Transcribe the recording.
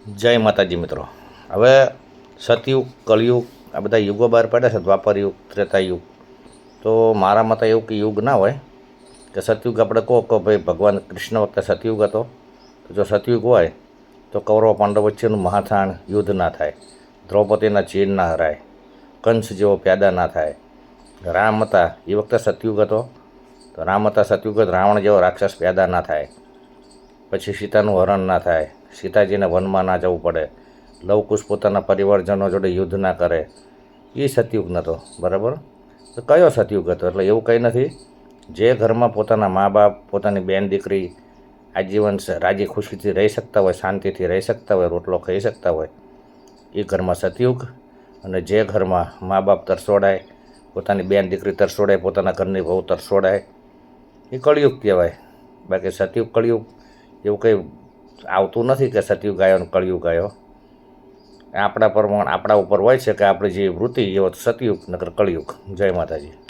જય માતાજી મિત્રો. હવે સતયુગ, કળિયુગ આ બધા યુગો બહાર પડ્યા છે, દ્વાપર યુગ, ત્રેતા યુગ. તો મારા મતે એવું કે યુગ ના હોય કે સતયુગ આપણે કહો કે ભાઈ ભગવાન કૃષ્ણ વખતે સતયુગ હતો. તો જો સતયુગ હોય તો કૌરવ પાંડવ વચ્ચેનું મહાથાણ યુદ્ધ ના થાય, દ્રૌપદીના ચીન ના હરાય, કંસ જેવો પેદા ના થાય. રામ હતા એ વખતે સતયુગ હતો, તો રામ હતા સતયુગ, રાવણ જેવો રાક્ષસ પેદા ના થાય. પછી સીતાનું હરણ ના થાય, સીતાજીને વનમાં ના જવું પડે, લવકુશ પોતાના પરિવારજનો જોડે યુદ્ધ ના કરે. એ સતયુગ નહોતો, બરાબર. તો કયો સતયુગ હતો? એટલે એવું કંઈ નથી. જે ઘરમાં પોતાના મા બાપ, પોતાની બેન દીકરી આજીવન રાજી ખુશીથી રહી શકતા હોય, શાંતિથી રહી શકતા હોય, રોટલો ખાઈ શકતા હોય, એ ઘરમાં સતયુગ. અને જે ઘરમાં મા બાપ તરસોડાય, પોતાની બેન દીકરી તરસોડાય, પોતાના ઘરની વહુ તરસોડાય, એ કળિયુગ કહેવાય. બાકી સતયુગ કળિયુગ એવું કંઈ આવતું નથી કે સતયુગ આવ્યો ને કળિયુગ આવ્યો. આપણા ઉપર હોય છે કે આપણી જે વૃત્તિ એવો સતયુગ નકર કળિયુગ. જય માતાજી.